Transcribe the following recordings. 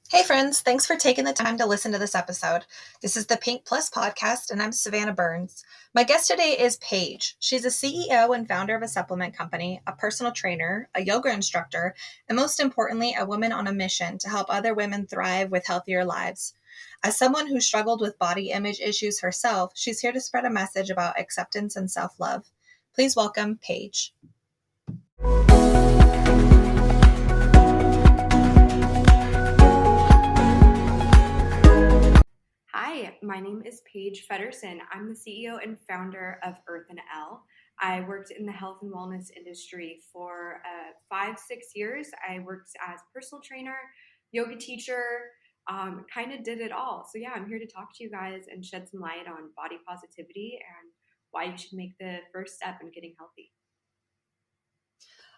Hey friends, thanks for taking the time to listen to this episode. This is the Pink Plus podcast, and I'm Savannah Burns. My guest today is Paige. She's a CEO and founder of a supplement company, a personal trainer, a yoga instructor, and most importantly, a woman on a mission to help other women thrive with healthier lives. As someone who struggled with body image issues herself, she's here to spread a message about acceptance and self-love. Please welcome Paige. Hi, my name is Paige Feddersen. I'm the CEO and founder of Earth and L. I worked in the health and wellness industry for 5-6 years. I worked as personal trainer, yoga teacher, kind of did it all. So yeah, I'm here to talk to you guys and shed some light on body positivity and why you should make the first step in getting healthy.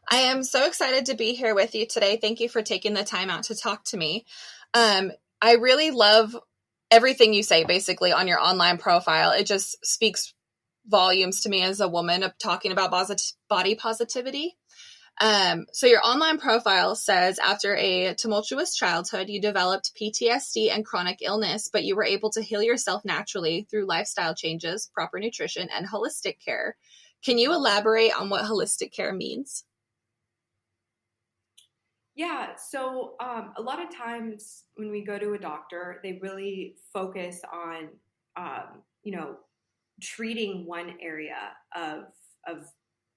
I am so excited to be here with you today. Thank you for taking the time out to talk to me. I really love everything you say basically on your online profile. It just speaks volumes to me as a woman of talking about body positivity. So your online profile says after a tumultuous childhood, you developed PTSD and chronic illness, but you were able to heal yourself naturally through lifestyle changes, proper nutrition, and holistic care. Can you elaborate on what holistic care means? Yeah, so a lot of times when we go to a doctor, they really focus on, you know, treating one area of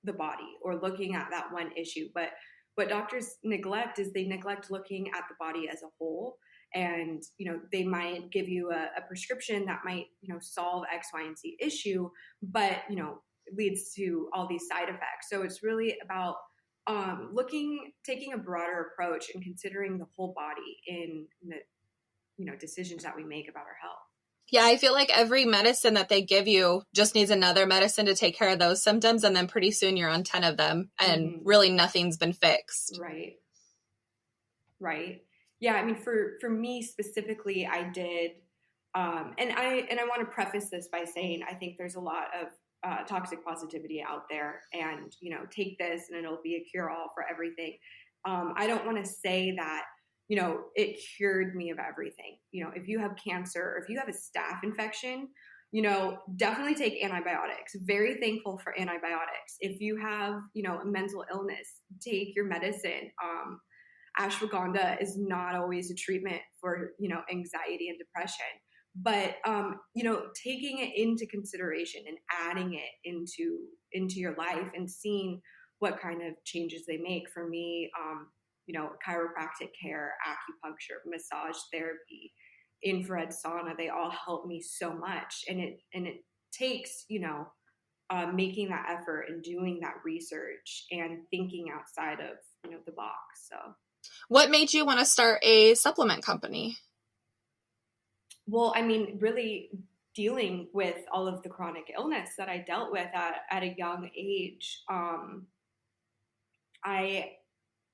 the body or looking at that one issue. But what doctors neglect is they neglect looking at the body as a whole. And they might give you a prescription that might solve X, Y, and Z issue, but leads to all these side effects. So it's really about taking a broader approach and considering the whole body in the decisions that we make about our health. Yeah, I feel like every medicine that they give you just needs another medicine to take care of those symptoms. And then pretty soon you're on 10 of them and really nothing's been fixed. Right. Right. Yeah. I mean, for me specifically, I did, and I want to preface this by saying, I think there's a lot of toxic positivity out there and, take this and it'll be a cure all for everything. I don't want to say that, it cured me of everything. If you have cancer or if you have a staph infection, definitely take antibiotics. Very thankful for antibiotics. If you have, a mental illness, take your medicine. Ashwagandha is not always a treatment for, anxiety and depression, but, taking it into consideration and adding it into your life and seeing what kind of changes they make. For me, chiropractic care, acupuncture, massage therapy, infrared sauna, they all help me so much. And it takes, making that effort and doing that research and thinking outside of, the box. So what made you want to start a supplement company? Well, I mean, really dealing with all of the chronic illness that I dealt with at a young age.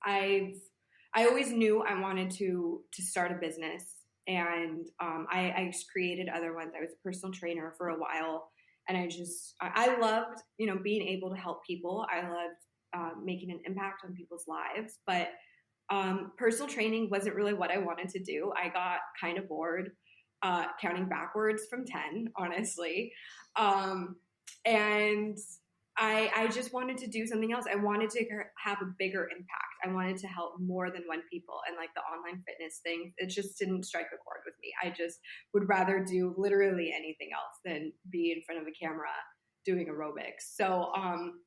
I always knew I wanted to start a business, and I just created other ones. I was a personal trainer for a while, and I loved being able to help people. I loved making an impact on people's lives, but personal training wasn't really what I wanted to do. I got kind of bored counting backwards from 10, honestly. And I just wanted to do something else. I wanted to have a bigger impact. I wanted to help more than one people. And like the online fitness thing, it just didn't strike a chord with me. I just would rather do literally anything else than be in front of a camera doing aerobics. So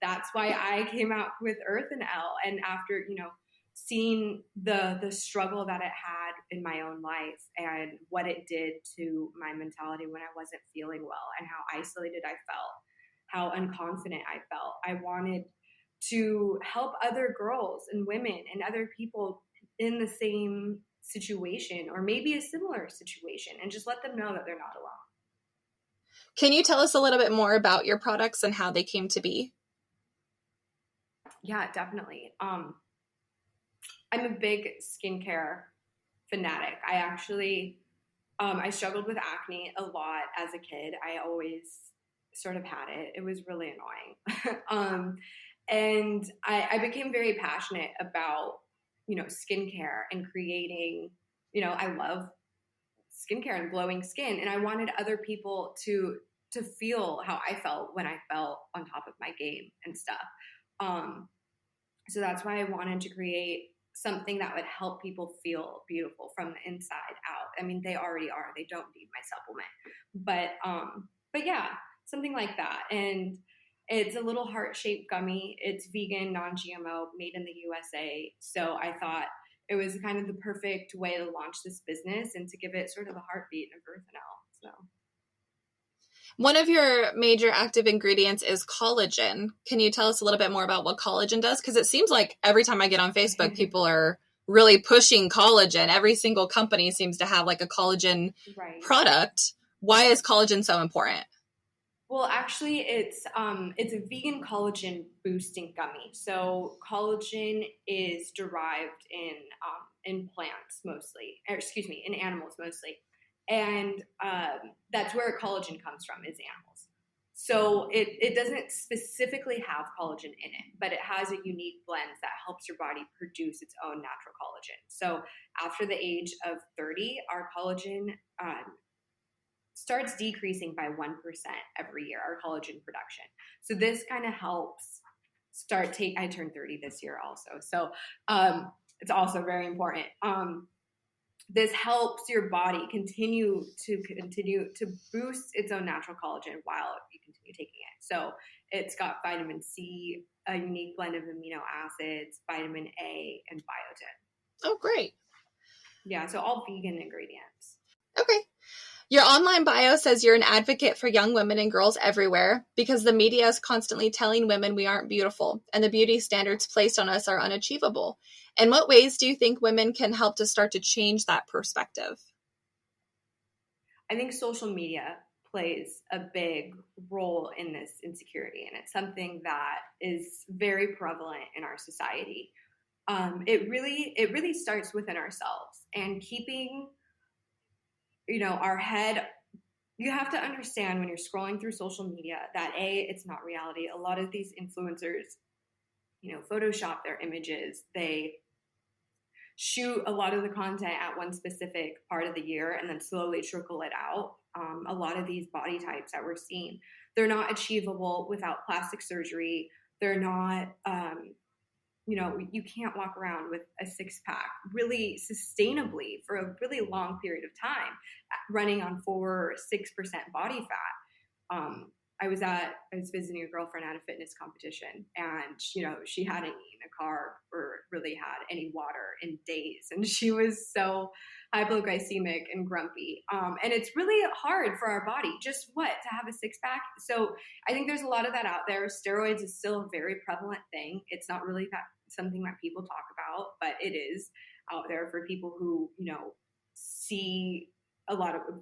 that's why I came out with Earth and L. And after, seeing the struggle that it had in my own life and what it did to my mentality when I wasn't feeling well and how isolated I felt, how unconfident I felt. I wanted to help other girls and women and other people in the same situation or maybe a similar situation and just let them know that they're not alone. Can you tell us a little bit more about your products and how they came to be? Yeah, definitely. I'm a big skincare fanatic. I actually, I struggled with acne a lot as a kid. I always sort of had it. It was really annoying. And I became very passionate about, skincare and creating I love skincare and glowing skin, and I wanted other people to feel how I felt when I felt on top of my game and stuff. So that's why I wanted to create something that would help people feel beautiful from the inside out. I mean, they already are. They don't need my supplement. But yeah, something like that. And it's a little heart-shaped gummy. It's vegan, non-GMO, made in the USA. So I thought it was kind of the perfect way to launch this business and to give it sort of a heartbeat and a birth canal. So one of your major active ingredients is collagen. Can you tell us a little bit more about what collagen does? Because it seems like every time I get on Facebook, people are really pushing collagen. Every single company seems to have like a collagen product. Why is collagen so important? Well, actually, it's a vegan collagen boosting gummy. So collagen is derived in plants mostly, or excuse me, in animals mostly, and that's where collagen comes from, is animals. So it doesn't specifically have collagen in it, but it has a unique blend that helps your body produce its own natural collagen. So after the age of 30, our collagen starts decreasing by 1% every year, our collagen production. So this kind of helps I turned 30 this year also. So it's also very important. This helps your body continue to boost its own natural collagen while you continue taking it. So it's got vitamin C, a unique blend of amino acids, vitamin A, and biotin. Oh, great. Yeah, so all vegan ingredients. Okay. Your online bio says you're an advocate for young women and girls everywhere because the media is constantly telling women we aren't beautiful and the beauty standards placed on us are unachievable. In what ways do you think women can help to start to change that perspective? I think social media plays a big role in this insecurity, and it's something that is very prevalent in our society. It really starts within ourselves, and keeping our head. You have to understand when you're scrolling through social media that it's not reality. A lot of these influencers, Photoshop their images. They shoot a lot of the content at one specific part of the year and then slowly trickle it out. A lot of these body types that we're seeing, they're not achievable without plastic surgery. They're not, you can't walk around with a six-pack really sustainably for a really long period of time, running on 4 or 6% body fat. I was visiting a girlfriend at a fitness competition, and she hadn't eaten a carb or really had any water in days, and she was so hypoglycemic and grumpy. And it's really hard for our body to have a six-pack. So I think there's a lot of that out there. Steroids is still a very prevalent thing. It's not really something that people talk about, but it is out there for people who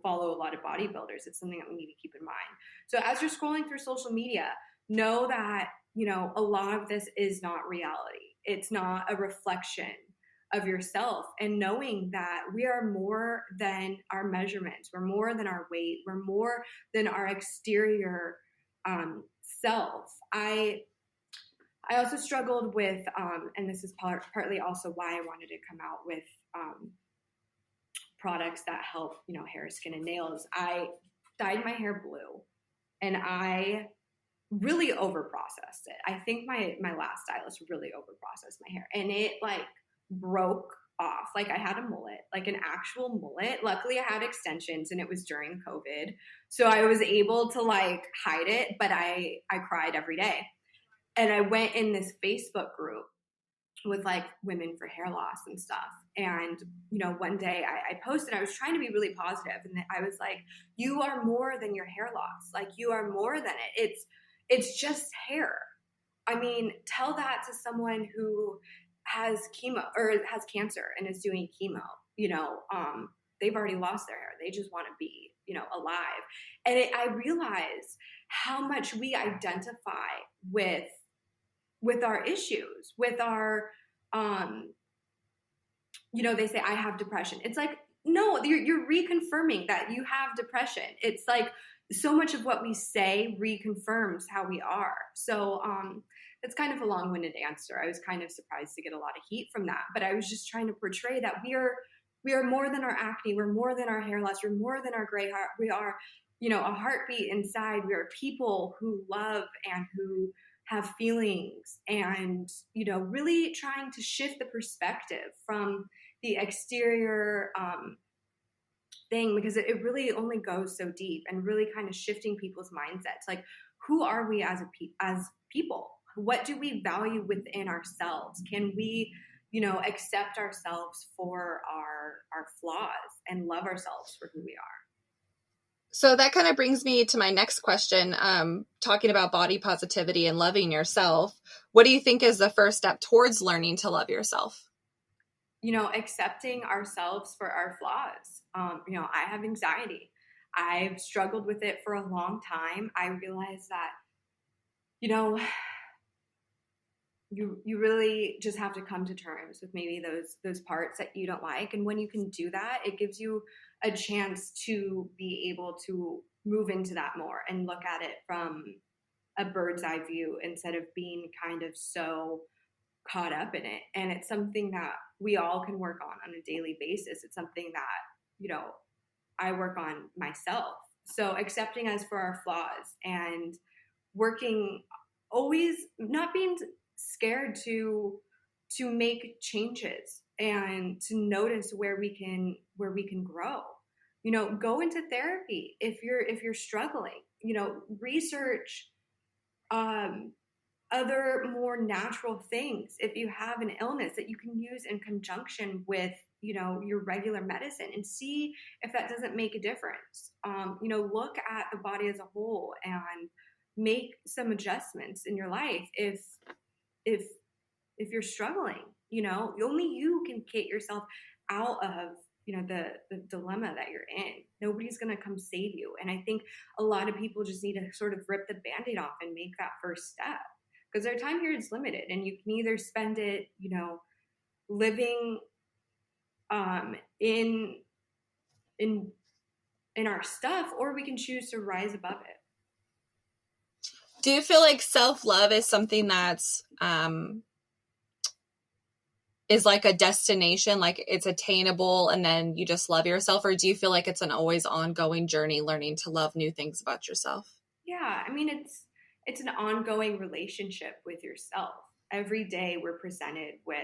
follow a lot of bodybuilders. It's something that we need to keep in mind. So as you're scrolling through social media, know that a lot of this is not reality. It's not a reflection of yourself, and knowing that we are more than our measurements, we're more than our weight, we're more than our exterior self. I also struggled with, and this is partly also why I wanted to come out with products that help, hair, skin, and nails. I dyed my hair blue, and I really overprocessed it. I think my last stylist really overprocessed my hair, and it broke off. I had a mullet, an actual mullet. Luckily I had extensions, and it was during COVID, so I was able to hide it, but I cried every day. And I went in this Facebook group with women for hair loss and stuff. And, one day I posted, I was trying to be really positive. And I was like, you are more than your hair loss. You are more than it. It's just hair. I mean, tell that to someone who has chemo or has cancer and is doing chemo. They've already lost their hair. They just want to be, alive. And I realized how much we identify with our issues, with our, they say, I have depression. It's no, you're reconfirming that you have depression. It's so much of what we say reconfirms how we are. So it's kind of a long-winded answer. I was kind of surprised to get a lot of heat from that, but I was just trying to portray that we are more than our acne. We're more than our hair loss. We're more than our gray hair. We are, a heartbeat inside. We are people who love and who have feelings, and, really trying to shift the perspective from the exterior thing, because it really only goes so deep, and really kind of shifting people's mindsets. Like, who are we as people? What do we value within ourselves? Can we, accept ourselves for our flaws and love ourselves for who we are? So that kind of brings me to my next question. Talking about body positivity and loving yourself, what do you think is the first step towards learning to love yourself? Accepting ourselves for our flaws. I have anxiety. I've struggled with it for a long time. I realized that, you really just have to come to terms with maybe those parts that you don't like. And when you can do that, it gives you a chance to be able to move into that more and look at it from a bird's eye view, instead of being kind of so caught up in it. And it's something that we all can work on a daily basis. It's something that, I work on myself. So accepting us for our flaws, and working, always not being scared to make changes, and to notice where we can grow. Go into therapy if you're struggling. Research other more natural things if you have an illness that you can use in conjunction with your regular medicine, and see if that doesn't make a difference. Look at the body as a whole and make some adjustments in your life if you're struggling. Only you can get yourself out of the dilemma that you're in. Nobody's going to come save you. And I think a lot of people just need to sort of rip the band-aid off and make that first step, because their time period is limited, and you can either spend it living in our stuff, or we can choose to rise above it. Do you feel like self-love is something that's is like a destination, like it's attainable and then you just love yourself? Or do you feel like it's an always ongoing journey, learning to love new things about yourself? Yeah, I mean, it's an ongoing relationship with yourself. Every day we're presented with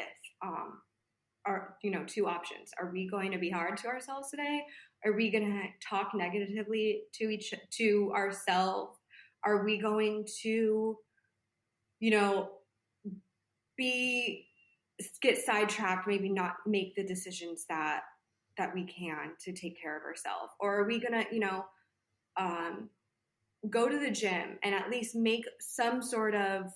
our two options. Are we going to be hard to ourselves today? Are we going to talk negatively to ourselves? Are we going to get sidetracked, maybe not make the decisions that we can to take care of ourselves? Or are we going to go to the gym and at least make some sort of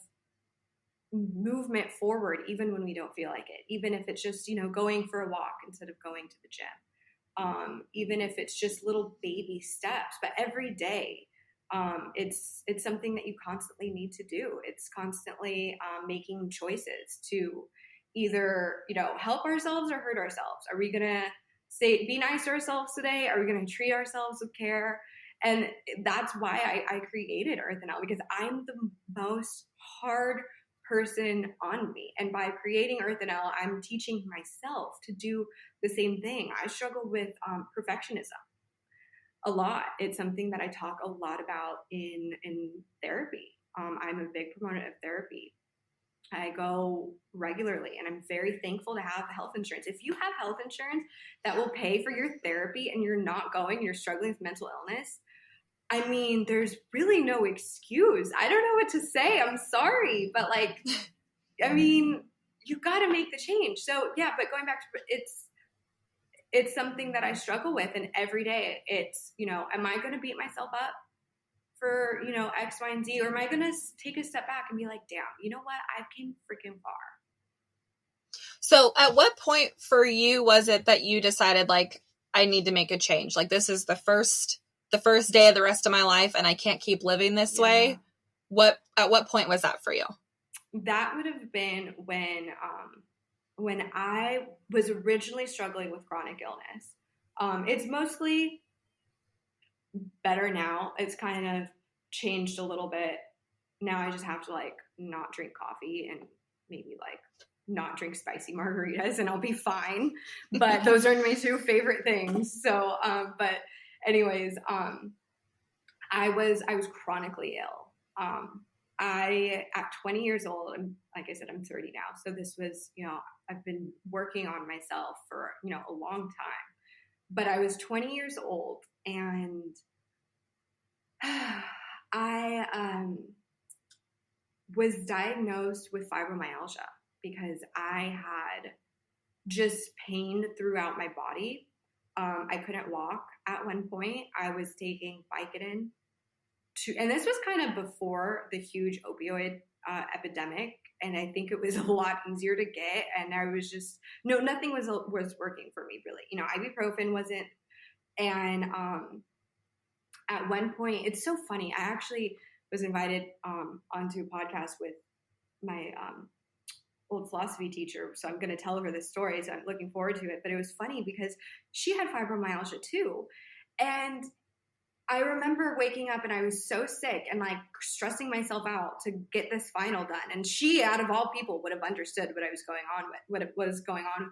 movement forward, even when we don't feel like it, even if it's just going for a walk instead of going to the gym, even if it's just little baby steps, but every day. It's something that you constantly need to do. It's constantly making choices to either help ourselves or hurt ourselves. Are we gonna be nice to ourselves today? Are we gonna treat ourselves with care? And that's why I created Earth and Out, because I'm the most hard person on me. And by creating Earth and Out, I'm teaching myself to do the same thing. I struggle with perfectionism a lot. It's something that I talk a lot about in therapy. I'm a big proponent of therapy. I go regularly, and I'm very thankful to have health insurance. If you have health insurance that will pay for your therapy and you're not going, you're struggling with mental illness, I mean, there's really no excuse. I don't know what to say. I'm sorry, but I mean, you got to make the change. So yeah, but going back to it's something that I struggle with, and every day it's, am I going to beat myself up for, X, Y, and Z, or am I going to take a step back and be like, damn, you know what? I came freaking far. So at what point for you was it that you decided, like, I need to make a change? Like, this is the first day of the rest of my life and I can't keep living this way. At what point was that for you? That would have been when I was originally struggling with chronic illness. It's mostly better now. It's kind of changed a little bit. Now I just have to not drink coffee and maybe not drink spicy margaritas and I'll be fine. But those are my two favorite things. So, but anyways, I was chronically ill. At 20 years old, and like I said, I'm 30 now. So this was, I've been working on myself for, a long time, but I was 20 years old and I was diagnosed with fibromyalgia because I had just pain throughout my body. I couldn't walk at one point. I was taking Vicodin and this was kind of before the huge opioid epidemic, and I think it was a lot easier to get. And I was just nothing was working for me really. Ibuprofen wasn't. And at one point, it's so funny. I actually was invited onto a podcast with my old philosophy teacher, so I'm going to tell her this story. So I'm looking forward to it. But it was funny because she had fibromyalgia too, and I remember waking up and I was so sick and like stressing myself out to get this final done. And she, out of all people, would have understood what was going on with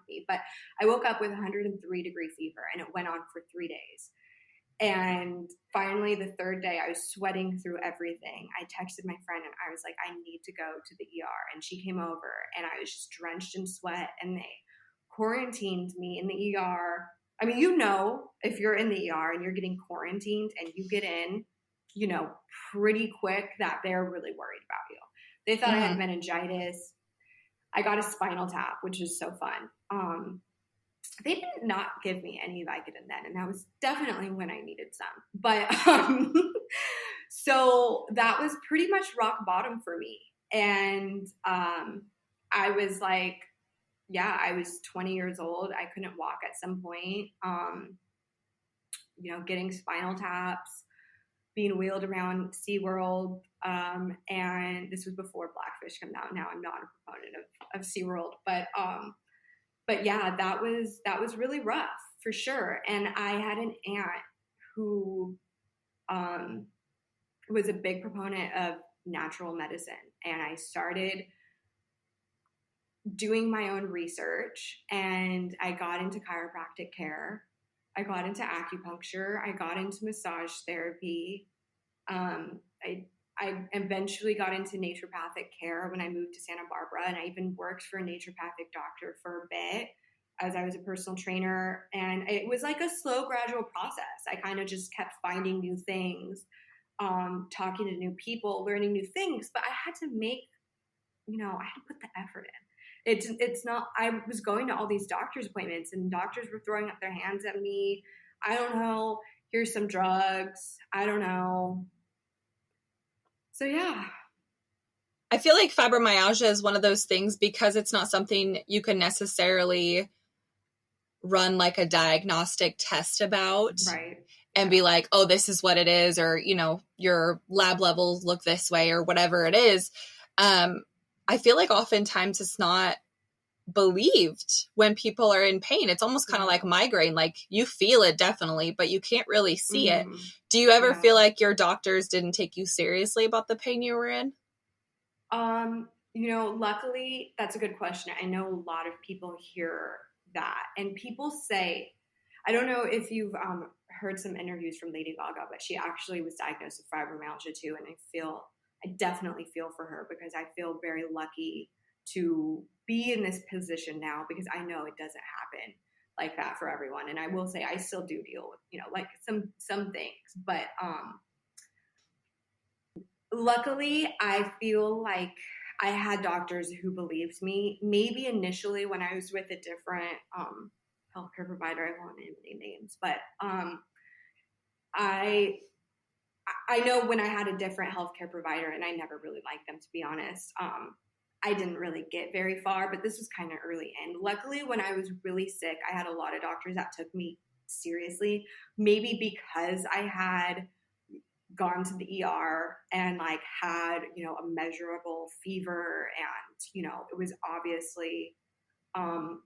me. But I woke up with 103-degree fever and it went on for 3 days. And finally, the third day, I was sweating through everything. I texted my friend and I was like, I need to go to the ER. And she came over and I was just drenched in sweat and they quarantined me in the ER. I mean, if you're in the ER and you're getting quarantined and you get in, pretty quick that they're really worried about you. They thought I had meningitis. I got a spinal tap, which is so fun. They did not give me any Vicodin then, and that was definitely when I needed some. But so that was pretty much rock bottom for me. And I was like, I was 20 years old. I couldn't walk at some point, getting spinal taps, being wheeled around SeaWorld. And this was before Blackfish came out. Now I'm not a proponent of SeaWorld, but yeah, that was really rough for sure. And I had an aunt who was a big proponent of natural medicine. And I started doing my own research and I got into chiropractic care. I got into acupuncture. I got into massage therapy. I eventually got into naturopathic care when I moved to Santa Barbara, and I even worked for a naturopathic doctor for a bit as I was a personal trainer. And it was like a slow, gradual process. I kind of just kept finding new things, talking to new people, learning new things, but I had to put the effort in. It's not, I was going to all these doctor's appointments and doctors were throwing up their hands at me. I don't know. Here's some drugs. I don't know. So yeah. I feel like fibromyalgia is one of those things because it's not something you can necessarily run like a diagnostic test about. Right. And be like, oh, this is what it is, or, your lab levels look this way or whatever it is. I feel like oftentimes it's not believed when people are in pain. It's almost kind of like migraine. Like you feel it definitely, but you can't really see it. Do you ever feel like your doctors didn't take you seriously about the pain you were in? Luckily, that's a good question. I know a lot of people hear that, and people say, I don't know if you've heard some interviews from Lady Gaga, but she actually was diagnosed with fibromyalgia too. And I definitely feel for her because I feel very lucky to be in this position now because I know it doesn't happen like that for everyone. And I will say I still do deal with, like some things, but luckily I feel like I had doctors who believed me. Maybe initially when I was with a different healthcare provider, I won't name any names, but I know when I had a different healthcare provider, and I never really liked them, to be honest, I didn't really get very far, but this was kind of early. And luckily, when I was really sick, I had a lot of doctors that took me seriously, maybe because I had gone to the ER and like had, a measurable fever and, it was obviously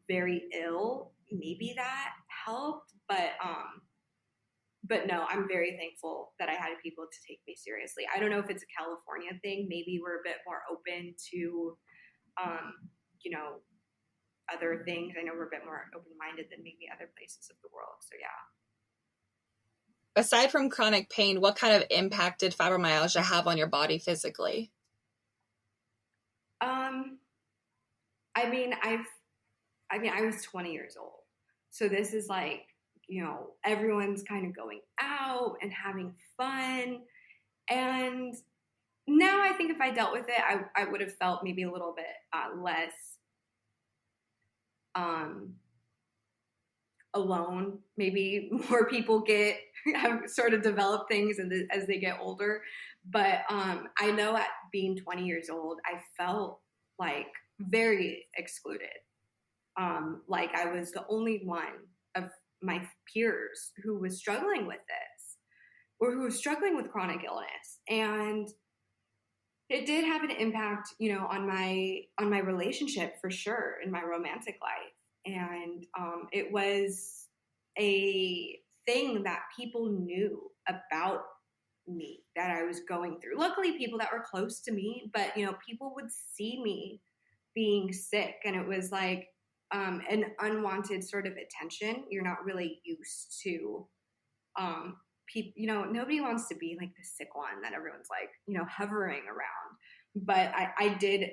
very ill. Maybe that helped, but no, I'm very thankful that I had people to take me seriously. I don't know if it's a California thing. Maybe we're a bit more open to, other things. I know we're a bit more open-minded than maybe other places of the world. So yeah. Aside from chronic pain, what kind of impact did fibromyalgia have on your body physically? I was 20 years old. So this is like, everyone's kind of going out and having fun. And now I think if I dealt with it, I would have felt maybe a little bit less alone. Maybe more people have sort of developed things as they get older. But I know at being 20 years old, I felt like very excluded. Like I was the only one of my peers who was struggling with this or who was struggling with chronic illness. And it did have an impact, on my relationship for sure, in my romantic life. And it was a thing that people knew about me that I was going through. Luckily, people that were close to me, but people would see me being sick, and it was like an unwanted sort of attention. You're not really used to people. Nobody wants to be like the sick one that everyone's like hovering around. But I did,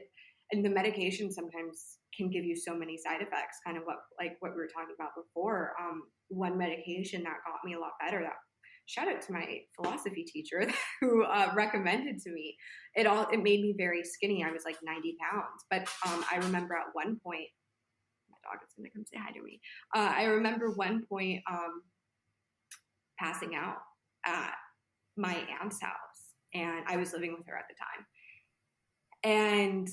and the medication sometimes can give you so many side effects. Kind of what we were talking about before. One medication that got me a lot better. That shout out to my philosophy teacher who recommended to me. It made me very skinny. I was like 90 pounds. But I remember at one point, my dog is going to come say hi to me. I remember one point passing out at my aunt's house, and I was living with her at the time. And,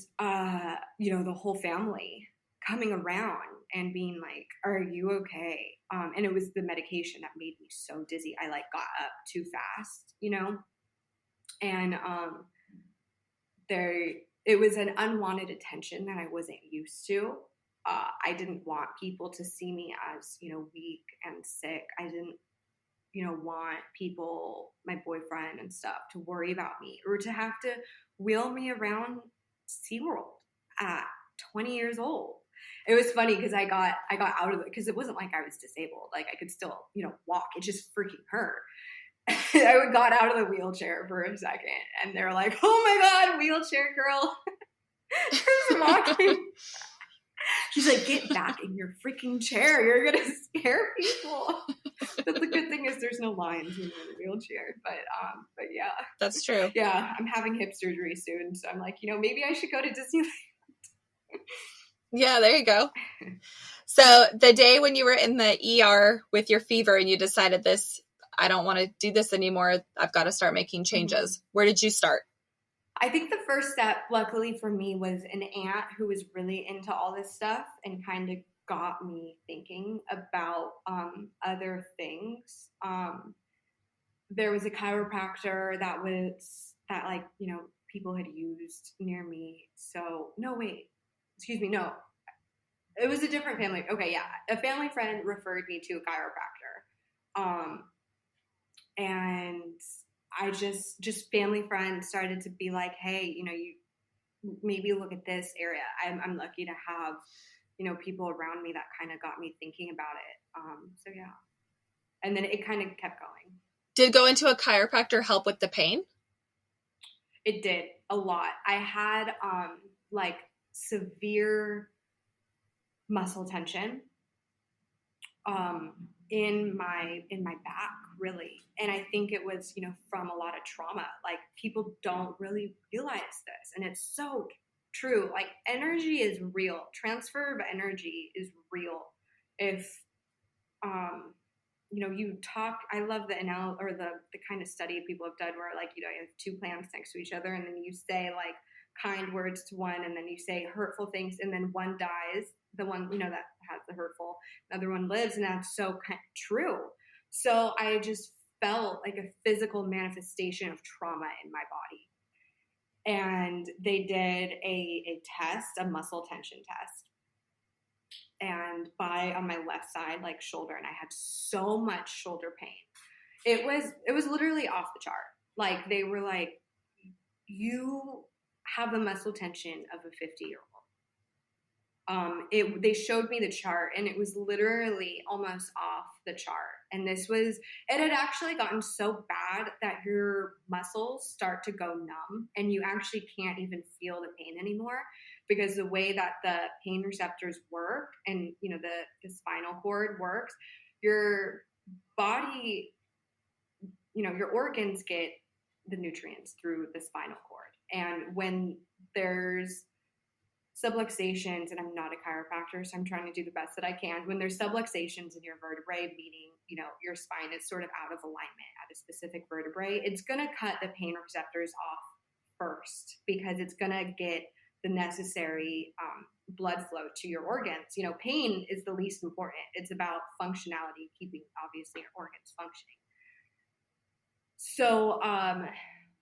the whole family coming around and being like, are you okay? And it was the medication that made me so dizzy. I like got up too fast, and it was an unwanted attention that I wasn't used to. I didn't want people to see me as, weak and sick. I didn't, want people, my boyfriend and stuff, to worry about me or to have to wheel me around SeaWorld at 20 years old. It was funny because I got out of it because it wasn't like I was disabled. Like I could still, walk. It just freaking hurt. I got out of the wheelchair for a second, and they're like, "Oh my God, wheelchair girl!" Just walking. She's like, "Get back in your freaking chair. You're gonna scare people." But the good thing is there's no lines in the wheelchair. But yeah, that's true. Yeah, I'm having hip surgery soon, so I'm like, maybe I should go to Disneyland. Yeah, there you go. So the day when you were in the ER with your fever and you decided I don't want to do this anymore. I've got to start making changes. Where did you start? I think the first step, luckily for me, was an aunt who was really into all this stuff and kind of got me thinking about other things. There was a chiropractor that people had used near me. So no, it was a different family. Okay, yeah, a family friend referred me to a chiropractor, and I just family friends started to be like, hey, you maybe look at this area. I'm lucky to have people around me that kind of got me thinking about it. So yeah, and then it kind of kept going. Did go into a chiropractor help with the pain? It did a lot. I had severe muscle tension in my back, really. And I think it was, from a lot of trauma. Like people don't really realize this. And it's so true. Like energy is real. Transfer of energy is real. If, you talk, I love the kind of study people have done where you have two plants next to each other and then you say like kind words to one and then you say hurtful things and then one dies, the one, that has the hurtful, another one lives. And that's so kind of true. So I just felt like a physical manifestation of trauma in my body. And they did a test, a muscle tension test. And on my left side, like shoulder, and I had so much shoulder pain. It was literally off the chart. Like they were like, you have the muscle tension of a 50-year-old. They showed me the chart, and it was literally almost off the chart. And it had actually gotten so bad that your muscles start to go numb, and you actually can't even feel the pain anymore, because the way that the pain receptors work, and the spinal cord works, your body, your organs get the nutrients through the spinal cord. And when there's subluxations, and I'm not a chiropractor, so I'm trying to do the best that I can. When there's subluxations in your vertebrae, meaning, your spine is sort of out of alignment at a specific vertebrae, it's going to cut the pain receptors off first, because it's going to get the necessary blood flow to your organs. Pain is the least important. It's about functionality, keeping, obviously, your organs functioning. So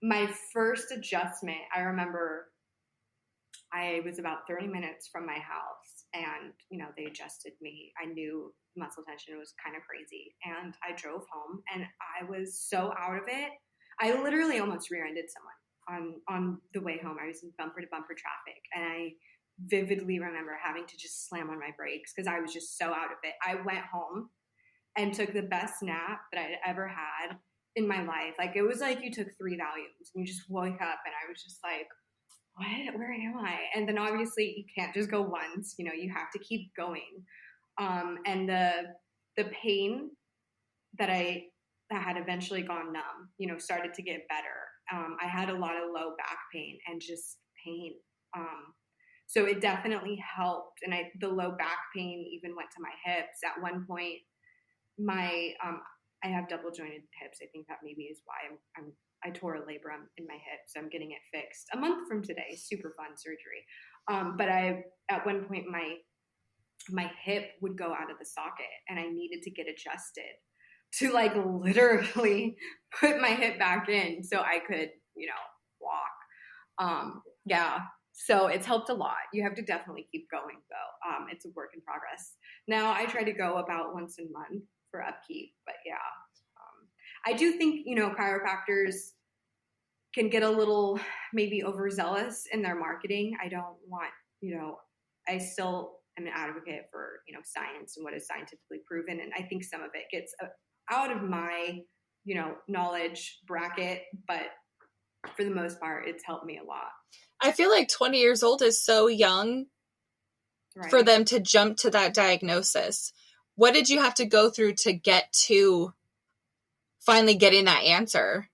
my first adjustment, I remember I was about 30 minutes from my house, and, they adjusted me. I knew muscle tension was kind of crazy, and I drove home, and I was so out of it. I literally almost rear-ended someone on the way home. I was in bumper to bumper traffic, and I vividly remember having to just slam on my brakes because I was just so out of it. I went home and took the best nap that I'd ever had in my life. Like, it was like you took 3 Valiums and you just woke up, and I was just like, what? Where am I? And then obviously you can't just go once, you have to keep going. And the pain that had eventually gone numb, started to get better. I had a lot of low back pain and just pain. So it definitely helped. And the low back pain even went to my hips. At one point, I have double jointed hips. I think that maybe is why I tore a labrum in my hip, so I'm getting it fixed a month from today. Super fun surgery. But at one point, my hip would go out of the socket, and I needed to get adjusted to, like, literally put my hip back in so I could, walk. Yeah. So it's helped a lot. You have to definitely keep going, though. It's a work in progress. Now I try to go about once a month for upkeep, but yeah. I do think, chiropractors can get a little maybe overzealous in their marketing. I don't want, I still am an advocate for, science and what is scientifically proven. And I think some of it gets out of my, knowledge bracket, but for the most part, it's helped me a lot. I feel like 20 years old is so young for them to jump to that diagnosis. What did you have to go through to get to finally getting that answer?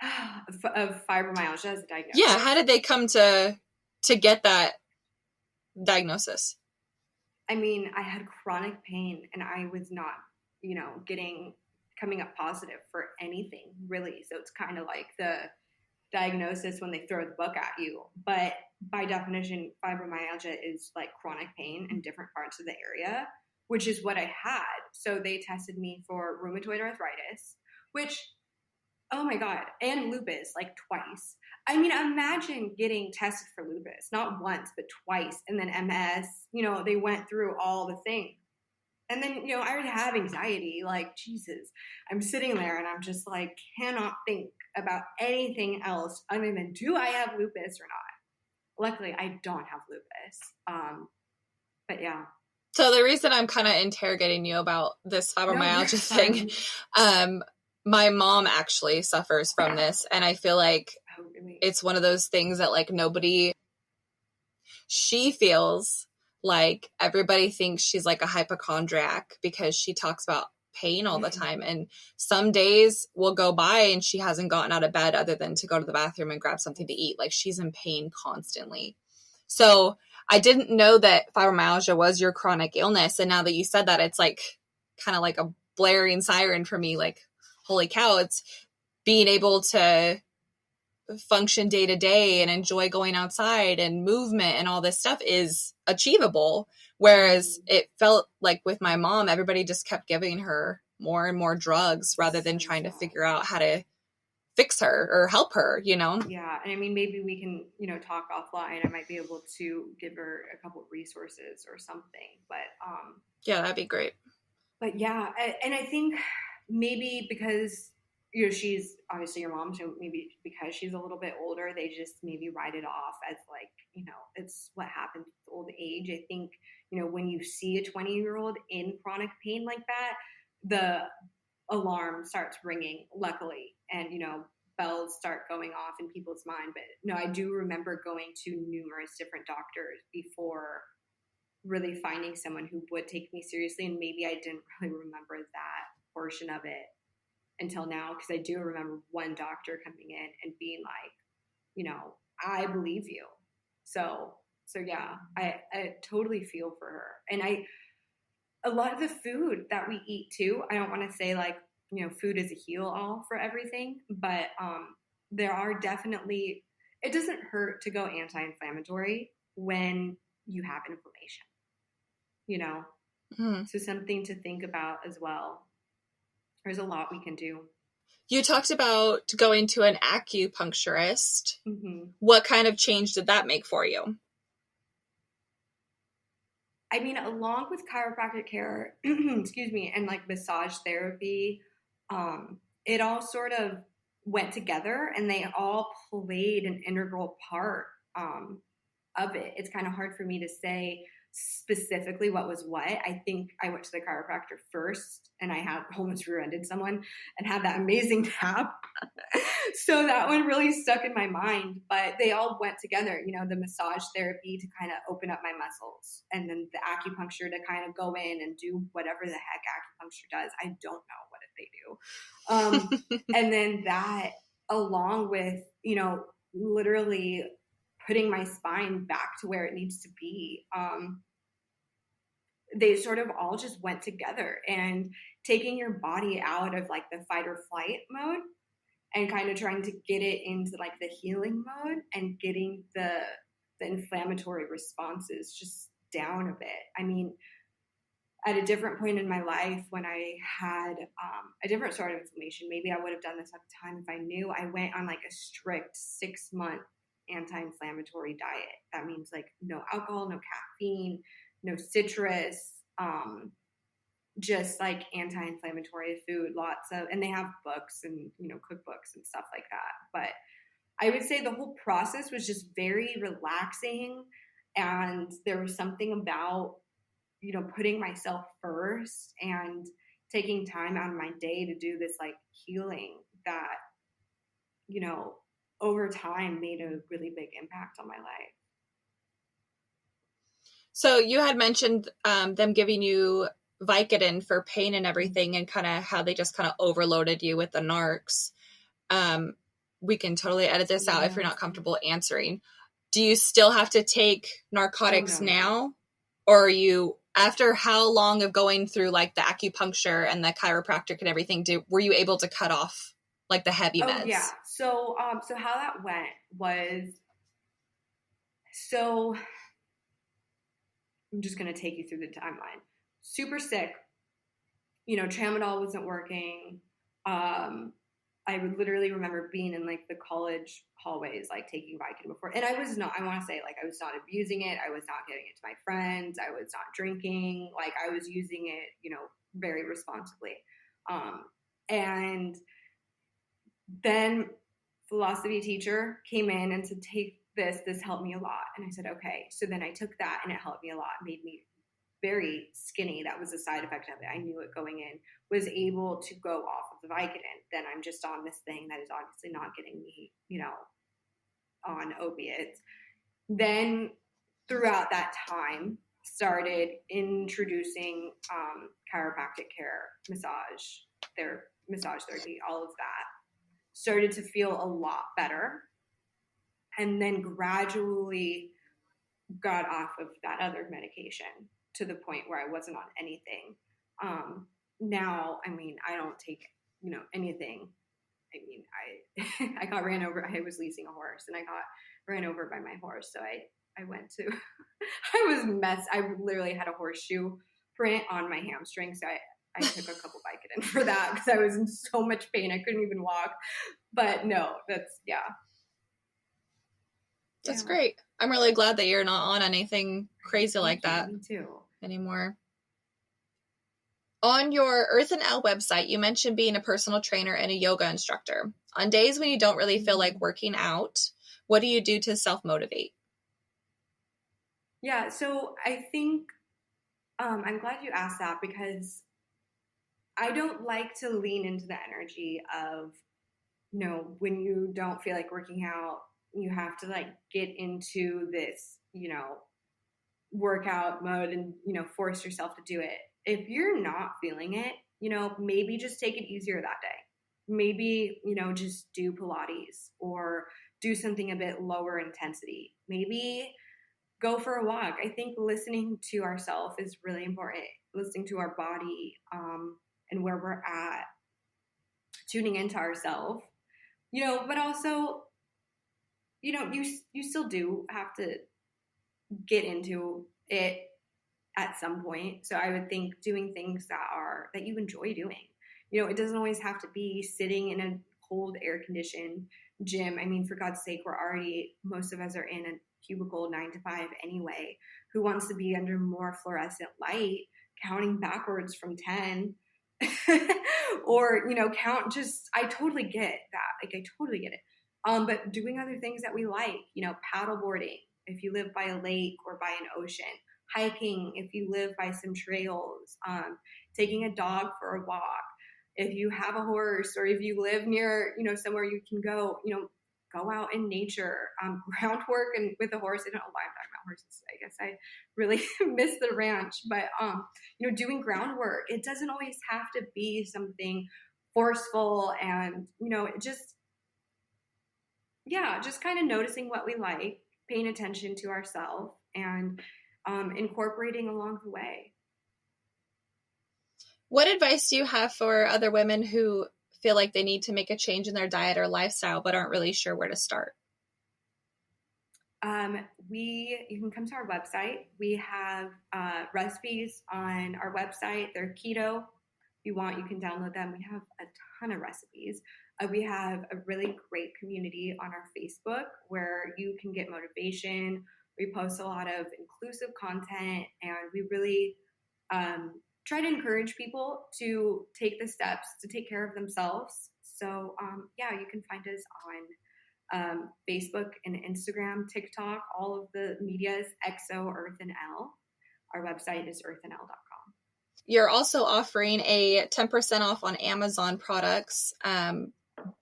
Of fibromyalgia as a diagnosis? Yeah, how did they come to get that diagnosis? I mean, I had chronic pain, and I was not, coming up positive for anything, really. So it's kind of like the diagnosis when they throw the book at you. But by definition, fibromyalgia is like chronic pain in different parts of the area, which is what I had. So they tested me for rheumatoid arthritis, which, oh my God, and lupus, like twice. I mean, imagine getting tested for lupus, not once, but twice, and then MS. They went through all the things. And then, I already have anxiety. Like, Jesus, I'm sitting there and I'm just like, cannot think about anything else other than, do I have lupus or not? Luckily, I don't have lupus. But yeah. So the reason I'm kind of interrogating you about this fibromyalgia thing, my mom actually suffers from this. And I feel like it's one of those things that, like, she feels like everybody thinks she's like a hypochondriac because she talks about pain all the time. And some days will go by and she hasn't gotten out of bed other than to go to the bathroom and grab something to eat. Like, she's in pain constantly. So I didn't know that fibromyalgia was your chronic illness. And now that you said that, it's like kind of like a blaring siren for me. Like, holy cow, it's being able to function day to day and enjoy going outside and movement and all this stuff is achievable. Whereas it felt like with my mom, everybody just kept giving her more and more drugs rather than trying to figure out how to fix her or help her, Yeah. And I mean, maybe we can, talk offline. I might be able to give her a couple of resources or something, but, yeah, that'd be great. But yeah. And I think maybe because, she's obviously your mom, so maybe because she's a little bit older, they just maybe write it off as like, it's what happens with old age. I think, when you see a 20-year-old in chronic pain like that, the alarm starts ringing, luckily, and, bells start going off in people's mind. But no, I do remember going to numerous different doctors before really finding someone who would take me seriously. And maybe I didn't really remember that portion of it until now, because I do remember one doctor coming in and being like, I believe you. So yeah, I totally feel for her. And a lot of the food that we eat too, I don't want to say like, food is a heal all for everything, but there are definitely, it doesn't hurt to go anti-inflammatory when you have inflammation, So something to think about as well. There's a lot we can do. You talked about going to an acupuncturist. Mm-hmm. What kind of change did that make for you? I mean, along with chiropractic care, excuse me, and like massage therapy, it all sort of went together, and they all played an integral part of it. It's kind of hard for me to say specifically what was what. I think I went to the chiropractor first, and I had almost rear-ended someone and had that amazing tap. So that one really stuck in my mind, but they all went together, the massage therapy to kind of open up my muscles, and then the acupuncture to kind of go in and do whatever the heck acupuncture does. I don't know what they do. And then that, along with, literally putting my spine back to where it needs to be, they sort of all just went together, and taking your body out of like the fight or flight mode and kind of trying to get it into like the healing mode and getting the inflammatory responses just down a bit. I mean, at a different point in my life, when I had a different sort of inflammation, maybe I would have done this at the time if I knew. I went on like a strict 6-month anti-inflammatory diet. That means like no alcohol, no caffeine, no citrus, just like anti-inflammatory food, lots of, and they have books and, cookbooks and stuff like that. But I would say the whole process was just very relaxing. And there was something about, putting myself first and taking time out of my day to do this like healing that, over time made a really big impact on my life. So you had mentioned them giving you Vicodin for pain and everything, and kind of how they just kind of overloaded you with the narcs. We can totally edit this out if you're not comfortable answering. Do you still have to take narcotics now? Or are you, after how long of going through like the acupuncture and the chiropractic and everything, were you able to cut off like the heavy meds? Oh yeah. So how that went was, so I'm just going to take you through the timeline. Super sick. Tramadol wasn't working. I would literally remember being in like the college hallways, like taking Vicodin before. And I was not abusing it. I was not giving it to my friends. I was not drinking. Like I was using it, very responsibly. And then philosophy teacher came in and said, take this helped me a lot. And I said, okay. So then I took that, and it helped me a lot. It made me very skinny. That was a side effect of it. I knew it going in. Was able to go off of the Vicodin. Then I'm just on this thing that is obviously not getting me, on opiates. Then throughout that time, started introducing chiropractic care, massage therapy, all of that. Started to feel a lot better. And then gradually got off of that other medication to the point where I wasn't on anything. Now, I mean, I don't take, anything. I mean, I got ran over. I was leasing a horse, and I got ran over by my horse. So I went to, I literally had a horseshoe print on my hamstring. So I took a couple Vicodin for that, because I was in so much pain. I couldn't even walk. But no, that's great. I'm really glad that you're not on anything crazy like that me too. anymore. On your Earth and L website, you mentioned being a personal trainer and a yoga instructor. On days when you don't really feel like working out, what do you do to self-motivate? Yeah, so I think I'm glad you asked that because I don't like to lean into the energy of, when you don't feel like working out, you have to like get into this, workout mode and, force yourself to do it. If you're not feeling it, maybe just take it easier that day. Maybe, just do Pilates or do something a bit lower intensity. Maybe go for a walk. I think listening to ourselves is really important. Listening to our body, and where we're at, tuning into ourselves, but also, you still do have to get into it at some point. So I would think doing things that you enjoy doing. It doesn't always have to be sitting in a cold air conditioned gym. I mean, for God's sake, most of us are in a cubicle 9 to 5 anyway. Who wants to be under more fluorescent light, counting backwards from 10? Or, I totally get that. Like, I totally get it. But doing other things that we like, paddle boarding, if you live by a lake or by an ocean, hiking, if you live by some trails, taking a dog for a walk, if you have a horse or if you live near, somewhere you can go, go out in nature, groundwork and with a horse. I don't know why I'm talking about horses. I guess I really miss the ranch, but, doing groundwork, it doesn't always have to be something forceful and, just kind of noticing what we like, paying attention to ourselves and incorporating along the way. What advice do you have for other women who feel like they need to make a change in their diet or lifestyle but aren't really sure where to start? You can come to our website. We have recipes on our website. They're keto. If you want, you can download them. We have a ton of recipes. We have a really great community on our Facebook where you can get motivation. We post a lot of inclusive content, and we really try to encourage people to take the steps to take care of themselves. So, you can find us on Facebook and Instagram, TikTok, all of the medias, XO, Earth and L. Our website is earthandl.com. You're also offering a 10% off on Amazon products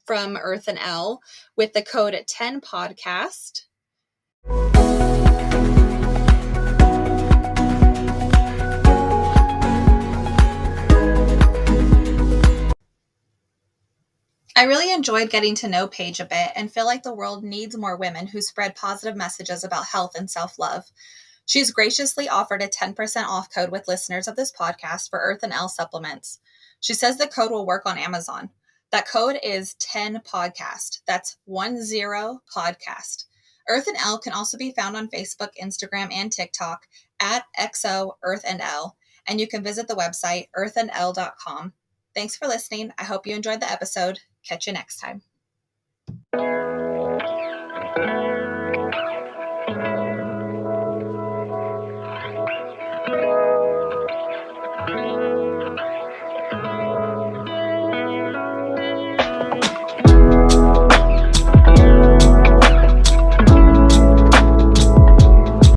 from Earth and L with the code 10podcast. I really enjoyed getting to know Paige a bit and feel like the world needs more women who spread positive messages about health and self-love. She's graciously offered a 10% off code with listeners of this podcast for Earth and L supplements. She says the code will work on Amazon. That code is 10podcast. That's 10podcast. Earth and L can also be found on Facebook, Instagram, and TikTok at XO Earth and L, and you can visit the website earthandl.com. Thanks for listening. I hope you enjoyed the episode. Catch you next time.